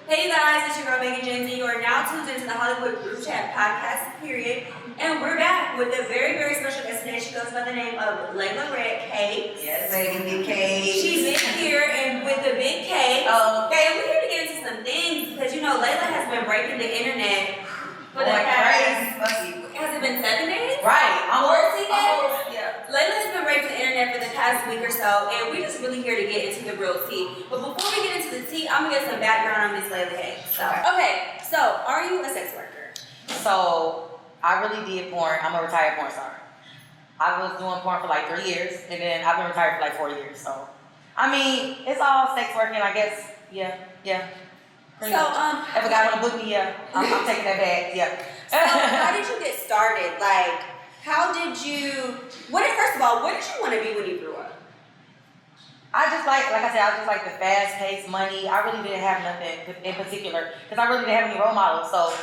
Hey guys, it's your girl Mehgan James, and you are now tuned into the Hollywood Group Chat podcast, period. And we're back with a very, very special guest today. She goes by the name of Layla Red Cakes. Yes, baby, big cake. She's in here and with the big cake. Okay, and we're here to get into some things because you know Layla has been breaking the internet for the past. Has it been 7 days? Right. 14 days? Yeah. Layla has been breaking the internet for the past week or so, and we're just really here to get into the real tea. But before we get into the tea, I'm gonna get some background on Miss Layla Cakes. Okay, so are you a sex worker? So I really did porn. I'm a retired porn star. I was doing porn for like 3 years, and then I've been retired for like 4 years. So I mean, it's all sex working, I guess. Yeah. So if a guy wanna book me, yeah, I'm taking that back. Yeah. So how did you get started? Like, first of all, what did you want to be when you grew up? I just like I said, I just like the fast-paced money. I really didn't have nothing in particular because I really didn't have any role models. So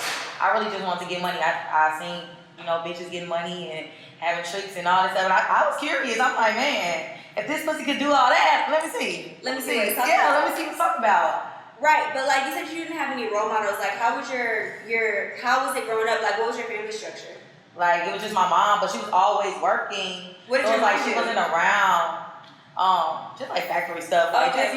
I really just wanted to get money. I seen, bitches getting money and having tricks and all this stuff. And I was curious. I'm like, man, if this pussy could do all that, let me see. Let me see what it's talking about. about. Let me see what it's talking about. Right, but like you said, you didn't have any role models. Like, how was how was it growing up? Like, what was your family structure? Like, it was just my mom, but she was always working. What did so your like mom she do? wasn't around. Just like factory stuff, like Okay.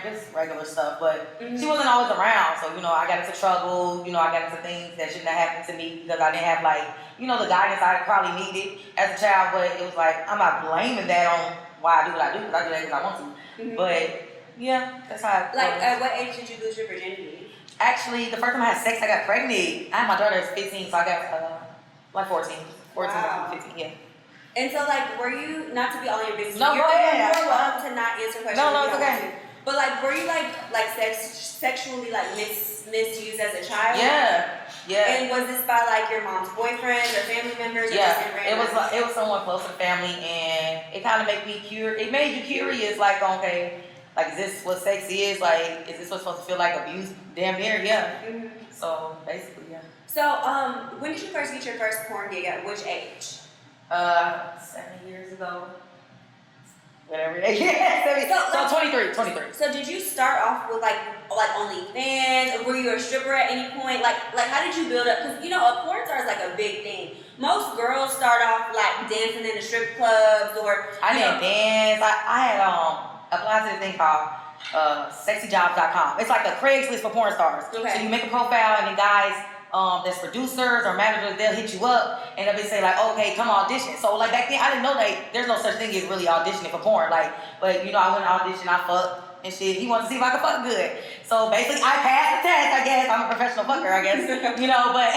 just regular stuff. But she wasn't always around, so I got into trouble. I got into things that shouldn't have happened to me because I didn't have the guidance I probably needed as a child. But it was like I'm not blaming that on why I do what I do because I do that because I want to. But yeah, that's how it Like, goes. at what age did you lose your virginity? Actually, the first time I had sex, I got pregnant. I had my daughter at 15, so I got like 14, Wow. 15, yeah. And so, like, were you, not to be all in your business, No, you're go ahead. more welcome to not answer questions. No, if you it's don't okay. want to. But like, were you sexually misused as a child? Yeah. And was this by like your mom's boyfriends or family members? Or Yeah, just in random? it was someone close to the family, and it kind of made me curious. It made you curious, like, okay, like, is this what sex is? Like, is this what's supposed to feel like abuse? Damn near, yeah. So basically, yeah. So, when did you first get your first porn gig? At which age? 7 years ago. Whatever. Yeah, so 23. So did you start off with like OnlyFans, or were you a stripper at any point? Like how did you build up? Because a porn star is like a big thing. Most girls start off like dancing in the strip clubs, or I didn't dance. I had applied to this thing called sexyjobs.com. It's like a Craigslist for porn stars. Okay. So you make a profile, and the guys that's producers or managers, they'll hit you up and they'll be say like, okay, come audition. So like back then I didn't know that there's no such thing as really auditioning for porn. Like, but I went to audition, I fucked and shit. He wanted to see if I could fuck good. So basically I passed the test, I guess. I'm a professional fucker, I guess. But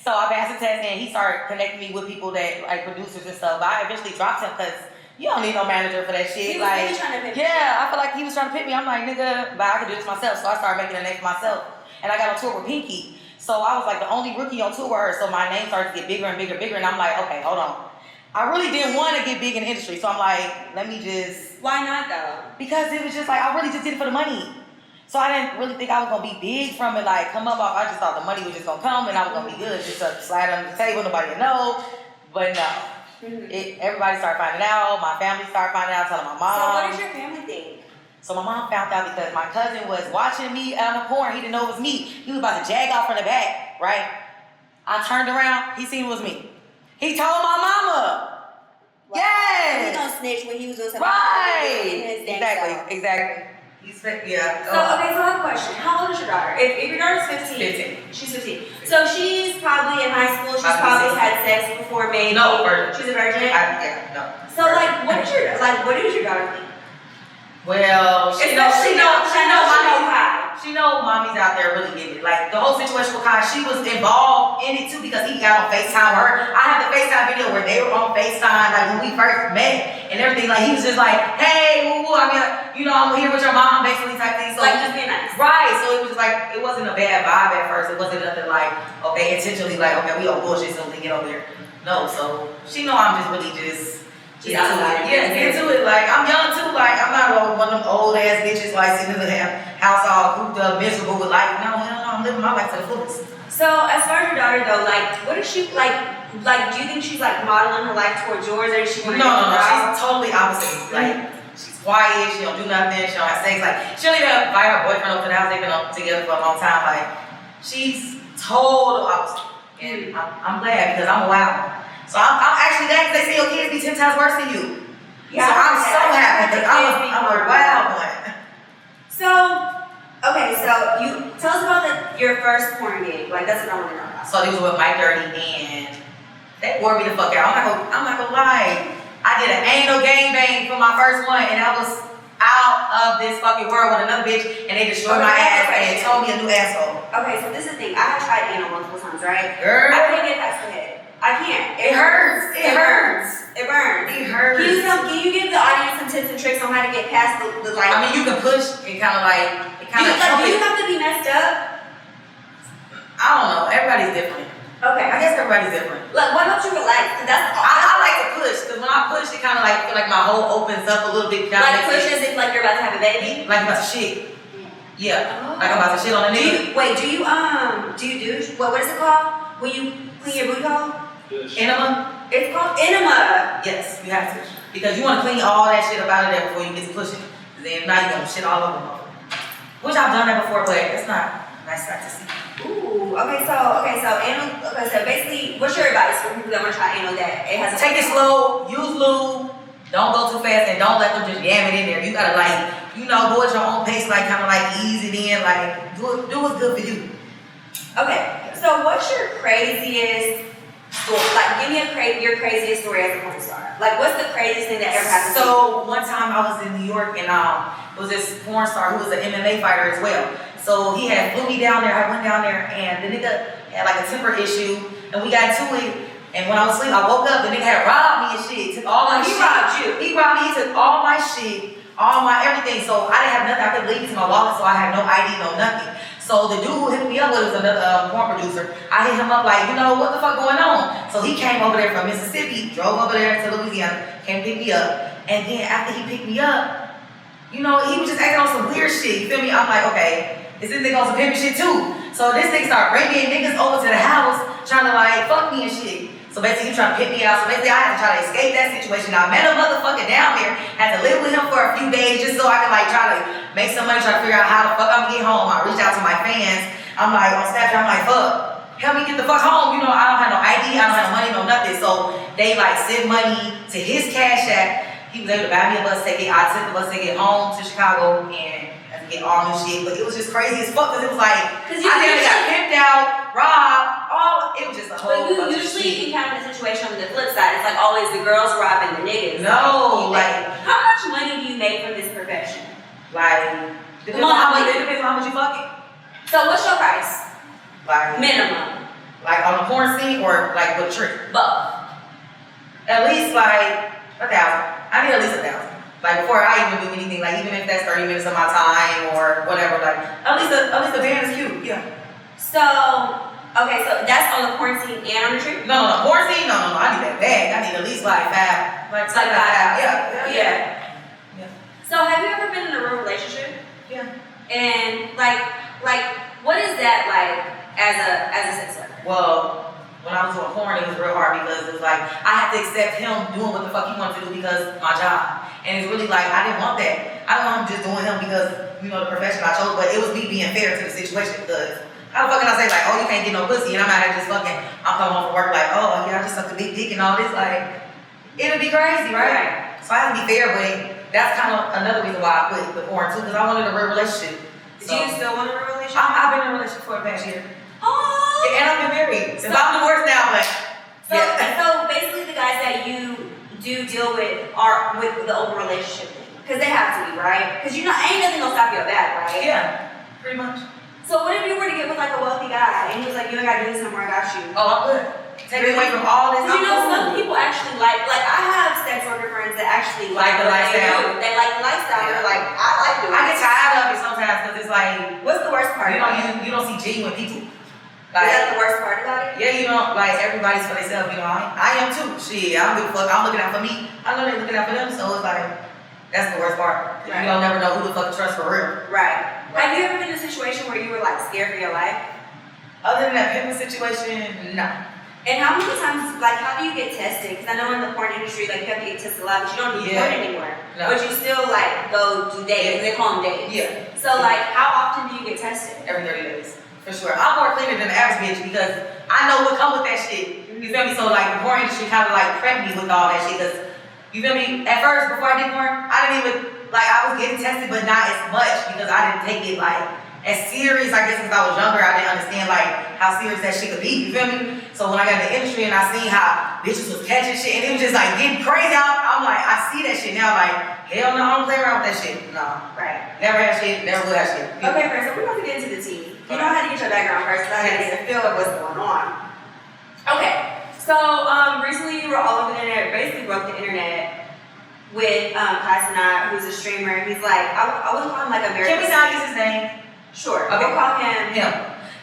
so I passed the test and he started connecting me with people that like producers and stuff. But I eventually dropped him because you don't need no manager for that shit. He was really trying to pick me. I feel like he was trying to pick me. I'm like, nigga, but I can do this myself. So I started making a name for myself. And I got on tour with Pinky. So I was like the only rookie on tour with her, so my name started to get bigger and bigger, and I'm like, okay, hold on. I really didn't want to get big in the industry, so I'm like, let me just... Why not though? Because it was just like, I really just did it for the money. So I didn't really think I was going to be big from it, like come up off, I just thought the money was just going to come and I was going to be good, just to slide under the table, nobody would know, but no. Everybody started finding out, my family started finding out, telling my mom. So what did your family think? So my mom found out because my cousin was watching me on the porn. He didn't know it was me. He was about to jag off from the back, right? I turned around. He seen it was me. He told my mama. Wow. Yes. He gonna snitch when he was doing something. Right. Exactly. He's yeah. So okay, so I have a question. How old is your daughter? If your daughter's 15. 15. She's 15. So she's probably in high school. She's Probably probably had sex before, maybe. No, virgin. She's a virgin. No. So like, what did your daughter think? Well, she knows mommy's out there really getting it. Like the whole situation with Kai, she was involved in it too because he got on FaceTime with her. I have the FaceTime video where they were on FaceTime, like when we first met and everything. Like he was just like, hey, woo woo, I'm here with your mom, basically type thing. So like just being nice. Right. So it was just like it wasn't a bad vibe at first. It wasn't nothing like, okay, intentionally like, okay, we on bullshit so we get over here. No, so she know I'm just really just get into it. Like I'm young too. Like I'm not one of them old ass bitches like sitting in the house all cooped up, miserable with life. No, I'm living my life to the fullest. So as far as your daughter though, like what is she like? Like do you think she's like modeling her life towards yours, or is she? No. She's totally opposite. Like She's quiet. She don't do nothing. She don't have sex. Like she don't even invite her boyfriend over to the house. They've been together for a long time. Like she's total opposite. And I'm glad because I'm a wild one. So I'm actually glad because they say your kids be 10 times worse than you. Yeah, so I'm so happy because I'm a wild one. So, okay, so you tell us about your first porn gig. Like that's what I want to know about. So these were with Mike Dirty and they wore me the fuck out. I'm not gonna lie. I did an anal gangbang for my first one, and I was out of this fucking world with another bitch, and they destroyed my ass and told me a new asshole. Okay, so this is the thing. I have tried anal multiple times, right? Girl. I can't get past the head. I can't. It hurts. It hurts. It burns. It hurts. Can you give the audience some tips and tricks on how to get past the like? I mean, you can push and kind of like it kind of. Do you have to be messed up? I don't know. Everybody's different. Okay. I guess everybody's different. Look, why don't you relax? Cause that's I like to push because when I push, it kind of like feel like my hole opens up a little bit. Like push as if like you're about to have a baby. Like I'm about to shit. Yeah. Like I'm about to shit on a nigga. Do you douche? What is it called? When you clean your booty hole? Enema. It's called enema. Yes, you have to because you want to clean all that shit up out of there before you get to pushing. Then now you gonna shit all over them. Which I've done that before, but it's not a nice sight to see. Ooh, so basically, what's your advice for people that want to try anal that it has? Take it slow, use lube, don't go too fast, and don't let them just yam it in there. You gotta like, go at your own pace, like kind of like ease it in, like do what's good for you. Okay, so what's your craziest story? Like, give me your craziest story as a porn star. Like, what's the craziest thing that ever happened? So one time I was in New York and it was this porn star who was an MMA fighter as well. So he had flew me down there. I went down there and the nigga had like a temper issue and we got to it. And when I was asleep, I woke up. The nigga had robbed me and shit. Took all my shit. He robbed you. He robbed me. He took all my shit, all my everything. So I didn't have nothing. I couldn't leave it to my wallet, so I had no ID, no nothing. So the dude who hit me up was another porn producer. I hit him up like, what the fuck going on? So he came over there from Mississippi, drove over there to Louisiana, came pick me up. And then after he picked me up, he was just acting on some weird shit. You feel me? I'm like, okay. Is this nigga on some pimpin' shit too? So this nigga started bringing niggas over to the house, trying to like fuck me and shit. So basically he trying to pick me out. So basically I had to try to escape that situation. I met a motherfucker down there, had to live with him for a few days just so I could like try to make some money, try to figure out how the fuck I'm gonna get home. I reached out to my fans. I'm like on Snapchat, I'm like, fuck, help me get the fuck home. I don't have no ID, I don't have no money, no nothing. So they like send money to his Cash App. He was able to buy me a bus ticket. I took the bus ticket home to Chicago and get all new shit, but it was just crazy as fuck because it was like I got pimped out, robbed, it was just a whole bunch of shit. But you usually encounter the situation on the flip side. It's like always the girls robbing the niggas. No, like how much money do you make from this profession? Like depends on how much you fucking. So what's your price? Like minimum. Like on a porn scene or like with a trick? Both. At least like 1,000. I need at least 1,000. Like before I even do anything, like even if that's 30 minutes of my time or whatever, like at least the band is cute, yeah. So that's on the porn scene and on the trip? No, porn scene, no, I need that bag. I need at least like five, yeah. So have you ever been in a real relationship? Yeah. And like what is that like as a sex worker? Well, when I was doing porn, it was real hard because it was like I had to accept him doing what the fuck he wanted to do because of my job. And it's really like, I didn't want that. I don't want him just doing him because, the profession I chose, but it was me being fair to the situation because how the fuck can I say like, oh, you can't get no pussy and I'm out here just fucking, I'm coming home from work like, oh, yeah, I just sucked a big dick and all this, like, it'll be crazy, right? So I have to be fair, but that's kind of another reason why I quit the porn too, because I wanted a real relationship. Do you still want a real relationship? I've been in a relationship for the past year. Oh! And I've been married. So I'm divorced now, but. So basically the guys that you do deal with are with the open relationship thing. Because they have to be, right? Because ain't nothing gonna stop your back, right? Yeah, pretty much. So what if you were to get with like a wealthy guy and he was like, you ain't gotta do this no more, I got you. Oh, I'm good. Take it away from all this. Some people actually like I have sex worker friends that actually like the lifestyle. They like the lifestyle. They're like, I like doing it. I get tired of it sometimes because it's like, what's the worst part? You don't see genuine people. Like, is that the worst part about it? Yeah, like everybody's for themselves, I am too. Shit, I don't give a fuck. I'm looking out for me. I know they're looking out for them, so it's like, that's the worst part. Right. You don't never know who the fuck to trust for real. Right. Have you ever been in a situation where you were like scared for your life? Other than that pimping situation, no. And how many times, like, how do you get tested? Because I know in the porn industry, like, you have to get tested a lot, but you don't do porn anymore. No. But you still, like, go do dates. They call them dates. Yeah. So, like, how often do you get tested? Every 30 days. For sure. I'm more cleaner than the average bitch because I know what comes with that shit. You feel me? So, like, the porn industry kind of, like, prepped me with all that shit because, you feel me? At first, before I did porn, I didn't even, like, I was getting tested, but not as much because I didn't take it, like, as serious, I guess, because I was younger. I didn't understand, like, how serious that shit could be. You feel me? So when I got in the industry and I seen how bitches was catching shit and it was just, like, getting crazy, I'm like, I see that shit now. Like, hell no, I don't play around with that shit. No. Right. Never had shit, never will have shit. Okay, first, so we're about to get into the tea. You know how to get your background first, so I gotta get a feel of what's going on. Okay, so recently you were all over the internet, basically broke the internet with Kai Cenat, who's a streamer. He's like, I wouldn't call him like American. Can we not use his name? Sure. Okay. We'll call him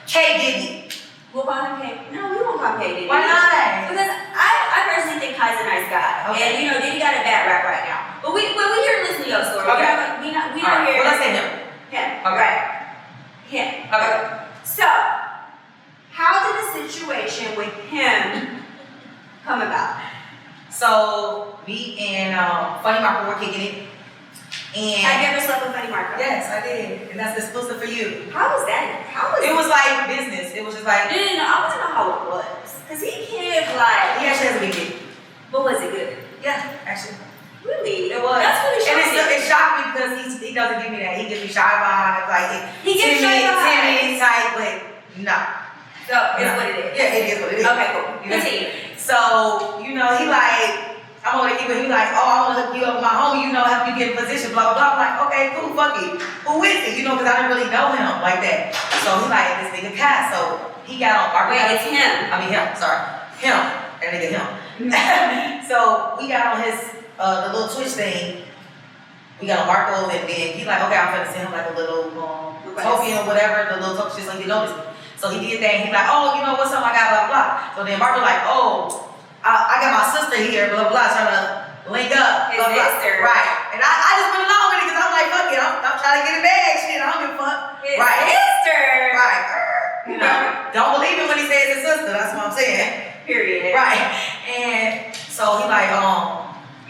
K Diddy. We'll call him K. No, we won't call him K Diddy. Why not? Because I personally think Kai's a nice guy. Okay. And you know, Diddy got a bad rap right now. But we here to listen to your story. Okay. We not Right. here. Well, let's say him. Him. Okay. Right. Him. Okay. So, how did the situation with him come about? So me and Funny Marco were kicking it. And Have you ever slept with Funny Marco? yes, I did. And that's exclusive for you. How was that? It was like business. It was just like No. I want to know how it was. Because he can't like. he actually has a big dick. But was it good? Yeah, actually. Really? It was. That's really shocking. And it shocked me because he doesn't give me that. He gives me shy vibes, like He gives shy vibes. timid type, but no. So it's what it is. Yeah, it is what it is. Okay, cool. You know? Continue. So, you know, he like, I'm gonna keep it, he like, oh, I wanna hook you up with my homie, you know, help you get in position, blah, blah, blah. I'm like, okay, cool, fuck it. Who is it? You know, because I didn't really know him like that. So he like, this nigga Kai. So he got on our Wait, it's him. I mean him, sorry. Him. That nigga him. So we got on his the little Twitch thing. We got on Marco's and then he's like, okay, I'm gonna send him like a little token or whatever, the little token just like you noticed. So he did that and he's like, oh, you know what's up, I got blah blah. So then Marco like, oh, I got my sister here, blah blah, trying to link up. His sister. Right. And I just went along with it because I'm like, fuck it, I'm trying to get a bag, shit, I don't give a fuck. His Right. sister. Right. You know, don't believe it when he says his sister, that's what I'm saying. Period. Right. And so he like,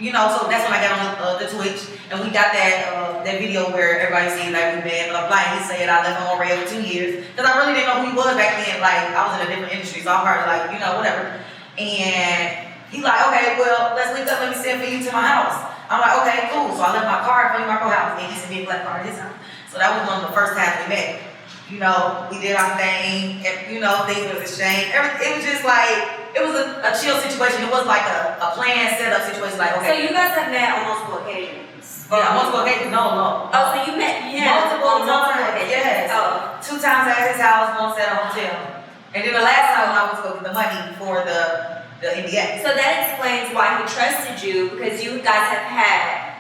you know, so that's when I got on the Twitch and we got that video where everybody seen like we been blah blah. And he said I left him on red for 2 years because I really didn't know who he was back then. Like I was in a different industry, so I'm probably like, you know, whatever. And he like, okay, well, let's link up. Let me send for you to my house. I'm like, okay, cool. So I left my car at Funny Marco house and he sent me a black car at his house. So that was one of the first times we met. You know, we did our thing, and, you know, things was exchanged. It was just like, it was a chill situation. It was like a planned setup situation. Like, okay. So you guys have met on multiple occasions? Yeah, multiple occasions. No. Oh, so you met him Multiple on times. occasions? Yes. Oh. 2 times at his house, once at a hotel. And then the last time I was going to get the money for the NBA. So that explains why he trusted you, because you guys have met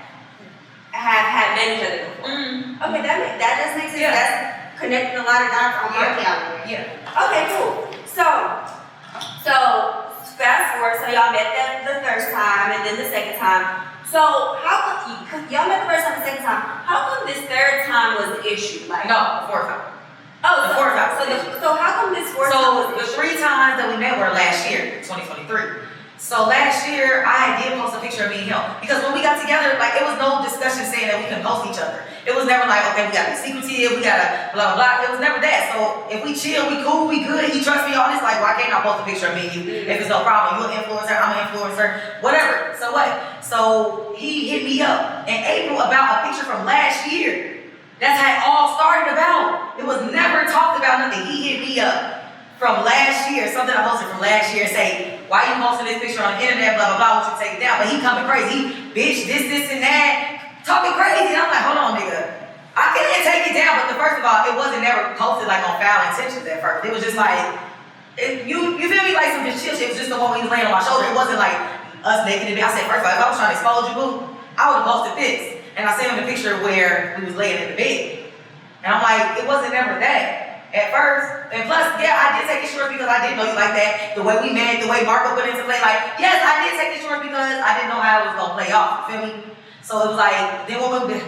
each other before. Okay, that does make sense. Yeah. That's connecting a lot of dots on my calendar. Yeah. Okay, cool. So fast forward, so y'all met the first time and then the second time. So how come y'all met the first time and the second time? How come this third time was the issue? Like No, the 4th time. Oh, The 4th time. So how come this 4th time So was the the issue? 3 times that we met were last year, 2023. So last year, I did post a picture of me and him. Because when we got together, like, it was no discussion saying that we can post each other. It was never like, okay, we gotta be secretive, we gotta blah, blah. It was never that. So if we chill, we cool, we good, he trusts me, all this, like, why can't I post a picture of me and you? If it's no problem, you're an influencer, I'm an influencer, whatever. So what? So he hit me up in April about a picture from last year. That's how it all started about. It was never talked about nothing. He hit me up from last year, something I posted from last year, say, why you posting this picture on the internet, blah, blah, blah, we should take it down. But he coming crazy. He, bitch, this, and that, talking crazy. And I'm like, hold on, nigga. I can't take it down. But first of all, it wasn't never posted like on foul intentions at first. It was just like, you feel me, like some just chill shit. It was just the one when he was laying on my shoulder. It wasn't like us naked. I said, first of all, if I was trying to expose you, boo, I would have posted this. And I sent him the picture where we was laying in the bed. And I'm like, it wasn't never that. At first, and plus, yeah, I did take insurance because I didn't know you like that. The way we met, the way Marco put into play, like, yes, I did take insurance because I didn't know how it was gonna play off. You feel me? So it was like, then when we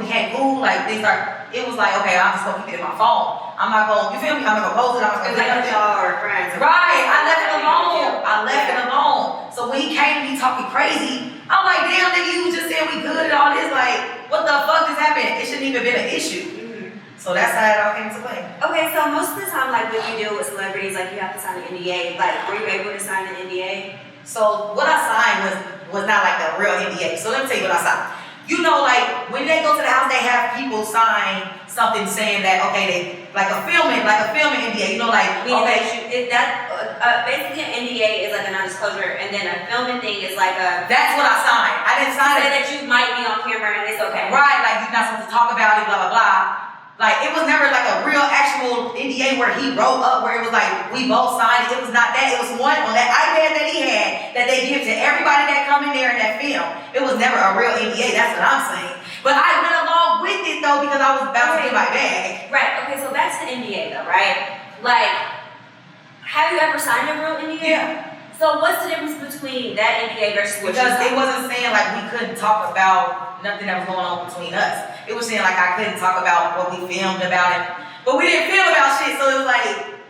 became cool, like things it was like, okay, I'm just gonna keep it in my phone. I'm not gonna, you feel me? I'm not gonna post it. I'm not gonna It's like y'all are friends. Right, I left it alone. I left it alone. So when he came to me talking crazy, I'm like, damn, nigga, you just said we good and all this. Like, what the fuck just happened? It shouldn't even been an issue. So that's how it all came to play. Okay, so most of the time, like when you deal with celebrities, like you have to sign an NDA. Like, were you able to sign an NDA? So what I signed was not like a real NDA. So let me tell you what I signed. You know, like when they go to the house, they have people sign something saying that okay, they like a filming NDA. You know, like basically an NDA is like a non-disclosure, and then a filming thing is like a. That's what I signed. I didn't sign it. That you might be on camera and it's okay. Right, like you're not supposed to talk about it, blah blah blah. Like, it was never like a real actual NDA where he wrote up, where it was like, we both signed it. It was not that. It was one on that iPad that he had that they give to everybody that come in there in that film. It was never a real NDA. That's what I'm saying. But I went along with it, though, because I was about to get my bag. Right. Okay, so back to the NDA, though, right? Like, have you ever signed a real NDA? Yeah. So what's the difference between that NDA versus what because it wasn't saying like we couldn't talk about nothing that was going on between us. It was saying like I couldn't talk about what we filmed about it, but we didn't film about shit. So it was like,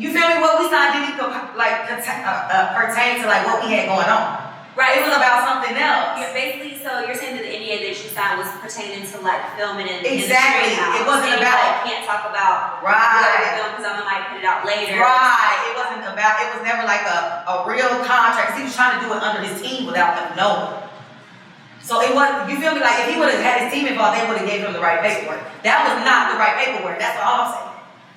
you feel me? What we signed didn't pertain to like what we had going on. Right? It was about something else. You're basically, so you're saying that the NDA that you signed was pertaining to like filming in exactly. In the it wasn't and about. You can't talk about right. because I might put it out later. Right. It wasn't about. It was never like a real contract. He was trying to do it under his team without them knowing. So it was. You feel me? Like if he would have had his team involved, they would have gave him the right paperwork. That was not the right paperwork. That's all I'm saying.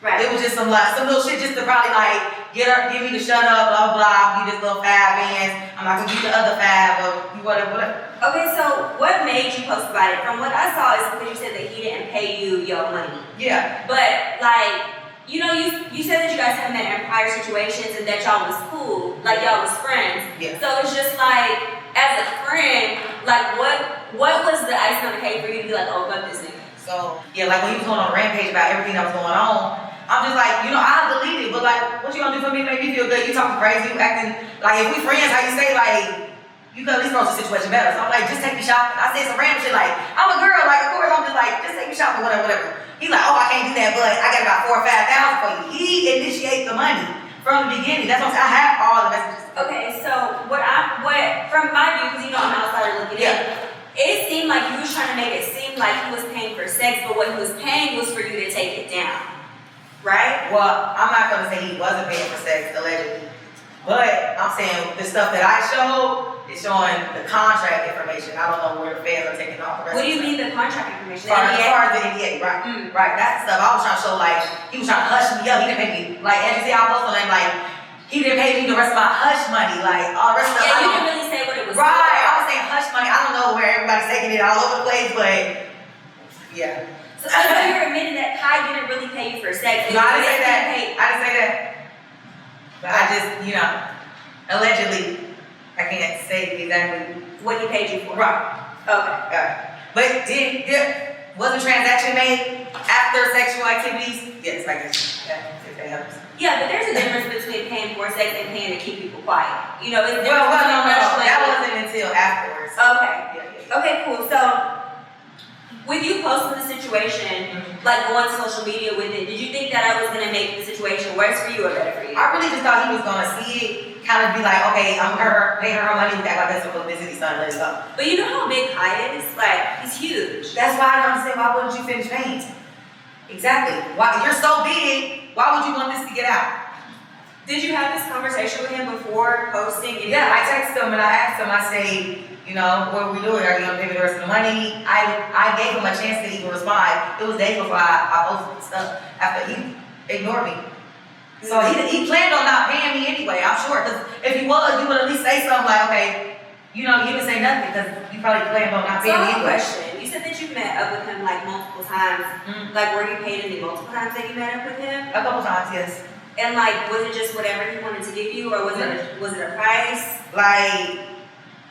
Right. It was just some little shit just to probably like get me to shut up, blah blah. Give this little 5 bands. I'm not gonna give the other 5 or whatever. Okay, so what made you post about it? From what I saw is because you said that he didn't pay you your money. Yeah. But like, you know, you said that you guys had met in prior situations and that y'all was cool, like y'all was friends. Yeah. So it's just like, as a friend, like what was the icing on the cake for you to be like, oh fuck this nigga? So yeah, like when he was going on a rampage about everything that was going on. I'm just like, you know, I'll delete it, but like, what you gonna do for me to make me feel good? You talking crazy, you acting like if we friends, how you say like, you can at least approach the situation better. So I'm like, just take me shopping. I said some random shit like, I'm a girl, like of course I'm just like, just take me shopping, whatever. He's like, oh, I can't do that, but I got about 4 or 5,000 for you. He initiated the money from the beginning. That's what I'm saying. I have all the messages. Okay, so what from my view, because you know I'm outside looking in, it seemed like you was trying to make it seem like he was paying for sex, but what he was paying was for you to take it down. Right? Well, I'm not gonna say he wasn't paying for sex, allegedly. But I'm saying the stuff that I showed is showing the contract information. I don't know where the feds are taking off the rest. What do you mean the contract information? As far as the NDA, right? Right. That's the stuff I was trying to show. Like he was trying to hush me up. He didn't pay me. Like as you see, I posted him like he didn't pay me the rest of my hush money. Like all the rest of the. Yeah, you didn't really say what it was. Right. I was saying hush money. I don't know where everybody's taking it all over the place, but yeah. So you're admitting that Kai didn't really pay you for sex. No, I didn't say that. I didn't say that. But I just, you know, allegedly, I can't say exactly what he paid you for. Right. Okay. But was a transaction made after sexual activities? Yes, I guess. Yeah, if that helps. Yeah, but there's a difference between paying for sex and paying to keep people quiet. You know, it's no. That wasn't until afterwards. Okay. Yeah. Okay, cool. So, with you posting the situation, like going to social media with it, did you think that I was gonna make the situation worse for you or better for you? I really just thought he was gonna see it, kind of be like, okay, I'm pay her money, act like that's a publicity stunt, let's go. But you know how big Kai is? Like, he's huge. That's why I don't understand why wouldn't you finish paying? Exactly. Why you're so big, why would you want this to get out? Did you have this conversation with him before posting? Yeah, I texted him and I asked him, I say, you know, what are we doing? Are you gonna pay me the rest of the money? I gave him a chance to even respond. It was days before I posted the stuff after he ignored me. So he planned on not paying me anyway, I'm sure. Because if he was, you would at least say something like, okay, you know, you didn't say nothing because you probably planned on not paying me anyway. Question. You said that you met up with him like multiple times. Like, were you paid any multiple times that you met up with him? A couple times, yes. And like, was it just whatever he wanted to give you, or was it a price? Like,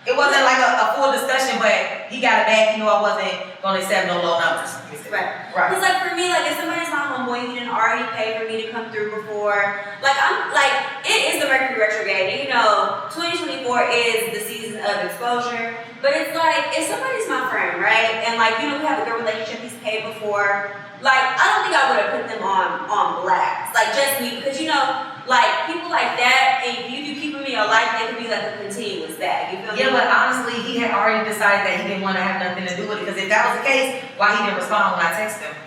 it wasn't like a full discussion, but he got it back. You know, I wasn't gonna accept no low numbers. Right. Right. Because like for me, like if somebody's my homeboy, he didn't already pay for me to come through before. Like I'm like, it is the Mercury retrograde. And, you know, 2024 is the season of exposure. But it's like, if somebody's my friend, right? And like, you know, we have a good relationship, he's paid before. Like, I don't think I would have put them on blast. Like, just me, because you know, like, people like that, and if you keep them in your life, they could be like a continuous bag. You feel me? Yeah, but honestly, he had already decided that he didn't want to have nothing to do with it. Because if that was the case, why he didn't respond when I texted him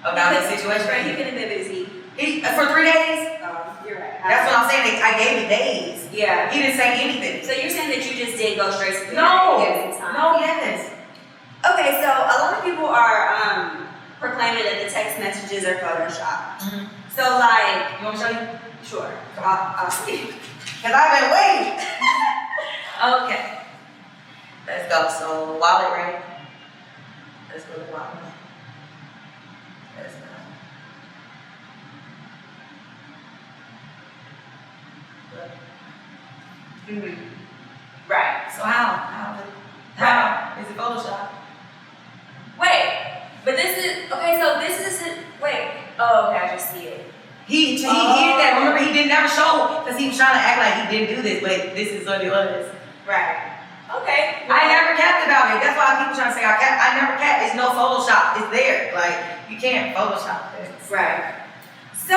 about the situation? Right, he could have been busy. For 3 days? You're right. That's what I'm saying. I gave it days. Yeah. He didn't say anything. So you're saying that you just did go straight to the No. time? No, yes. Okay, so a lot of people are proclaiming that the text messages are Photoshopped. Mm-hmm. So like, You want me to show you? sure, I'll see. Because I've been waiting. Okay. Let's go. So, wallet, right? Let's go to wallet. Let's go. Mm-hmm. Right. So how is it Photoshop? Wait, but this is okay. So this isn't. Wait. Oh, okay. I just see it. He did that. Remember, he didn't never show because he was trying to act like he didn't do this, but this is what it was. Right. Okay. I never capped about it. That's why people trying to say I never capped. It's no Photoshop. It's there. Like you can't Photoshop this. Right. So,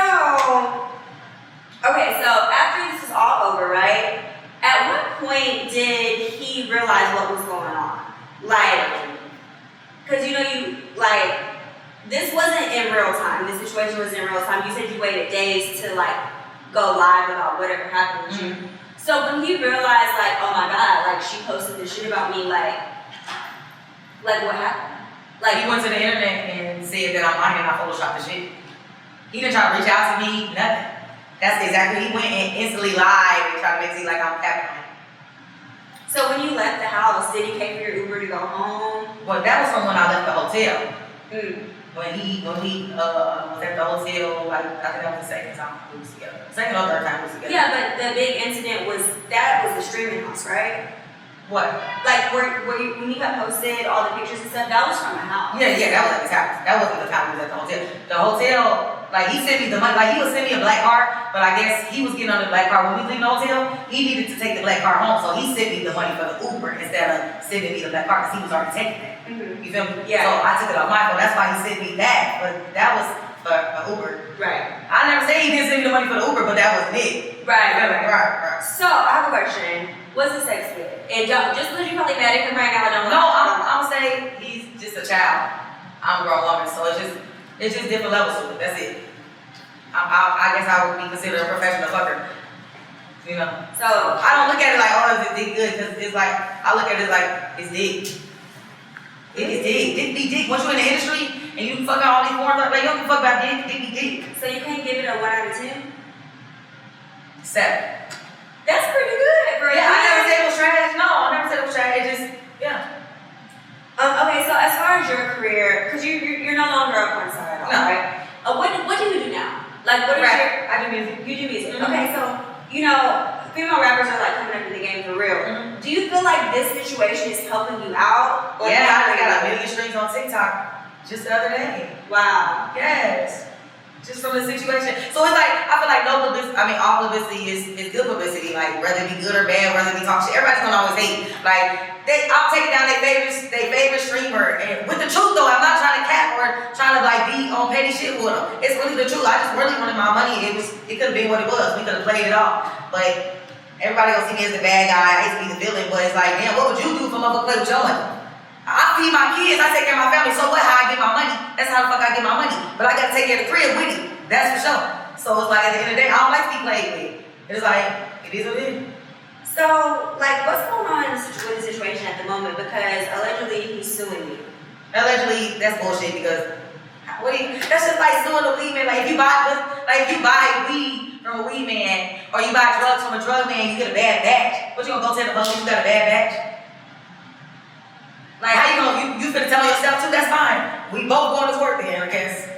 okay. So after this is all over, right? At what point did he realize what was going on? Like, because you know, this wasn't in real time. This situation was in real time. You said you waited days to like go live about whatever happened with you. So when he realized, like, oh my God, like she posted this shit about me, like what happened? Like he went to the internet and said that I'm lying and I photoshopped the shit. He didn't try to reach out to me, nothing. That's exactly, he went and instantly lied and tried to make it seem like I'm capping him. So when you left the house, did he pay for your Uber to go home? Well, that was from when I left the hotel. Mm. When he was at the hotel, like I think that was the second time we was together. Second or third time we was together. Yeah, but the big incident was the streaming house, right? What? Like when you got posted all the pictures and stuff, that was from the house. Yeah, that was at his house. That wasn't the time we was at the hotel. The hotel, like he sent me the money, like he would send me a black card, but I guess he was getting on the black card when we was in the hotel. He needed to take the black card home, so he sent me the money for the Uber instead of sending me the black card because he was already taking it. Mm-hmm. You feel me? Yeah. So I took it off my phone. That's why he sent me that, but that was for the Uber. Right. I never said he didn't send me the money for the Uber, but that wasn't it. Right. So I have a question. What's the sex with? And just because you're probably mad at him right now, I don't know. No, I'm saying he's just a child. I'm a grown woman, so it's just different levels to it. That's it. I guess I would be considered a professional fucker. You know. So I don't look at it like, oh, is it dick good? Because it's like I look at it like it's dick. It's dick. Dick be dick. Once you're in the industry and you fuck out all these porns, like you don't give a fuck about dick. Dick be dick. So you can't give it a 1 out of 10? 7. That's pretty good, bro. Yeah, I never said it was trash. No, I never said it was trash. It just, yeah. Okay, so as far as your career, because you're no longer a porn star at all, No. right? What do you do now? Like, what is Rap. I do music. You do music. Mm-hmm. Okay, so you know, female rappers are like coming up in the game for real. Mm-hmm. Do you feel like this situation is helping you out? Yeah, I got a million streams on TikTok just the other day. Wow. Yes. Just from the situation. So it's like, I feel like no publicity, all publicity is good publicity. Like, whether it be good or bad, whether it be talk shit, everybody's gonna always hate. Like, I'm taking down their favorite streamer. And with the truth though, I'm not trying to cap or trying to like be on petty shit with them. It's really the truth. I just really wanted my money. It could have been what it was. We could have played it off. But everybody gonna see me as the bad guy. I hate to be the villain, but it's like, damn, what would you do if a motherfucker play with your money? I feed my kids, I take care of my family, so what, how I get my money? That's how the fuck I get my money. But I gotta take care of the crib with it, that's for sure. So it's like, at the end of the day, I don't like to be played with. It's like, it is what it is. So, like, what's going on with the situation at the moment? Because allegedly he's suing you. Allegedly, that's bullshit because, that's just like suing a weed man. Like, if you buy weed from a weed man, or you buy drugs from a drug man, you get a bad batch. What you gonna go tell the police you got a bad batch? Like, how you gonna, you finna tell yourself too? That's fine. We both going to work then, I guess.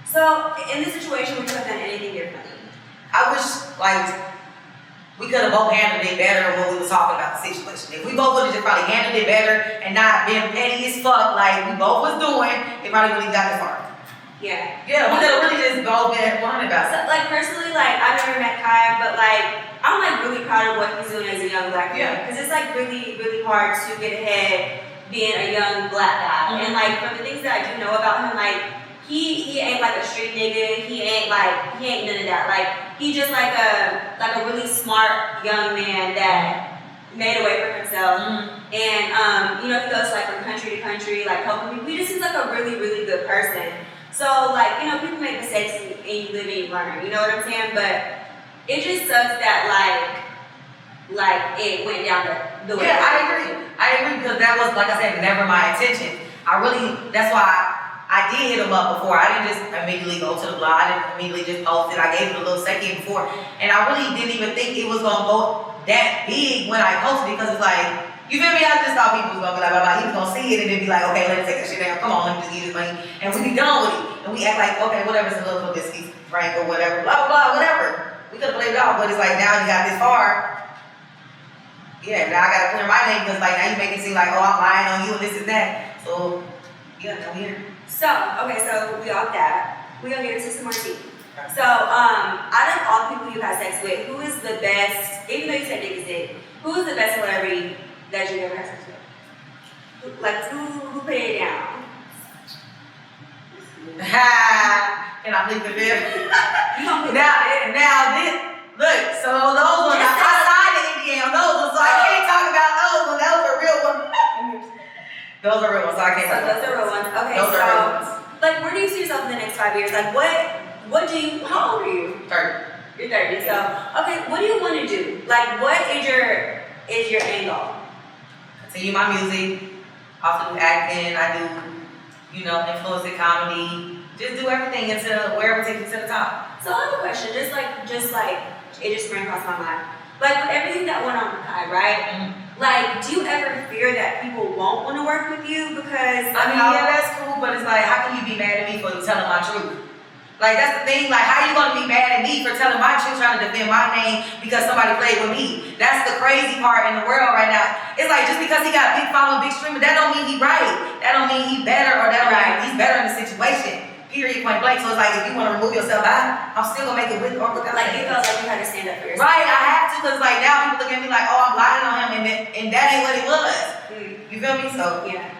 So, in this situation, we could have done anything differently. I wish, like, we could have both handled it better when we was talking about the situation. If we both would have just probably handled it better and not been petty as fuck like we both was doing, it probably wouldn't got that far. Yeah. Yeah, we could have really just both been 100 about So, it. like, personally, like, I've never met Kai, but like, I'm like really proud of what he's doing as a young black man. Because it's like really, really hard to get ahead being a young black guy. And like, from the things that I do know about him, like, he ain't like a street nigga. He ain't none of that. Like, he just like a really smart young man that made a way for himself. And you know, he goes like from country to country, like helping people. He just seems like a really, really good person. So like, you know, people make mistakes and you live and you learn. You know what I'm saying? But it just sucks that like it went down the way. Yeah, I agree because that was, like I said, never my intention. That's why I did hit him up before. I didn't just immediately go to the blog. I didn't immediately just post it. I gave it a little second before. And I really didn't even think it was going to go that big when I posted it because it's like, you feel me? I just thought people was going to be like, blah, blah. He was going to see it and then be like, okay, let me take that shit down. Come on, let me just eat this money. And we be done with it. And we act like, okay, whatever, it's a little biscuits, Frank, or whatever. Blah, blah, blah, whatever. We could have played it off, but it's like now you got this far. Yeah, now I got to clear my name because like now you make it seem like, oh, I'm lying on you and this and that. So, yeah, now we're here. So, okay, so we off that. We're going to get into some more tea. So, out of all the people you've had sex with, who is the best, even though you said niggas did, who is the best celebrity that you've ever had sex with? Like, who put it down? Can I plead the fifth? now this, look, so those ones are outside the Indiana, those ones, so I can't talk about those ones. Those are real ones. Those are real ones, so I can't talk about those are real ones. Okay, those are real ones. Like, where do you see yourself in the next 5 years? Like, what do you, how old are you? 30. You're 30, so, okay, what do you want to do? Like, what is your end goal? Continue my music, also do acting, I do, you know, influence in comedy, just do everything until wherever it takes me to the top. So I have a question, just like, it just ran across my mind. Like, with everything that went on with Kai, right? Like, do you ever fear that people won't want to work with you because I mean, yeah, that's cool, but it's like, how can you be mad at me for telling my truth? Like, that's the thing, like, how you gonna be mad at me for telling my truth, trying to defend my name because somebody played with me? That's the crazy part in the world right now. It's like, just because he got a big following, big streamer, that don't mean he right. That don't mean he better or that don't mean he's better in the situation. Period, point blank. So it's like, if you want to remove yourself out, I'm still gonna make it with or without. Like, you felt like you had to stand up for yourself. Right, I have to, because like now people look at me like, oh, I'm lying on him, and that ain't what it was. You feel me? So yeah.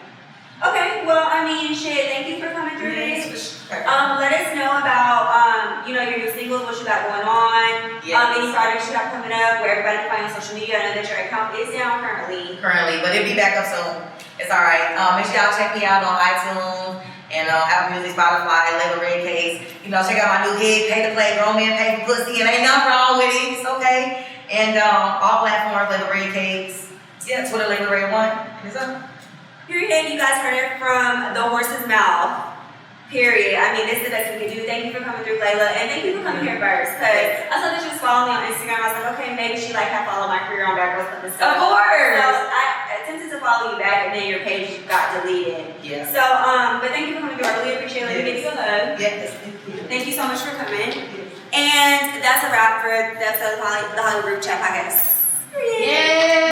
Okay, well, I mean, shit, thank you for coming through this. Let us know about, you know, your new singles, what you got going on, any projects you got coming up, where everybody can find you on social media. I know that your account is down currently. But it'll be back up soon. It's all right. Make sure y'all check me out on iTunes and Apple Music, Spotify, Layla Red Cakes. You know, check out my new hit, Pay to Play, Grown Man Pay for Pussy, and ain't nothing wrong with it. It's okay. And all platforms, Layla Red Cakes. Yeah, Twitter, Layla Red 1. It's up. Period. You guys heard it from the horse's mouth. Period. I mean, this is the best we can do. Thank you for coming through, Layla, and thank you for coming here first. Because I saw that she was following me on Instagram. I was like, okay, maybe she like had followed my career on Bad Girls Club and stuff. Of course. So I attempted to follow you back, and then your page got deleted. Yeah. So but thank you for coming through. I really appreciate it. Let me give you a hug. Yes. Thank you so much for coming. And that's a wrap for the episode of the Hollywood Group Chat podcast.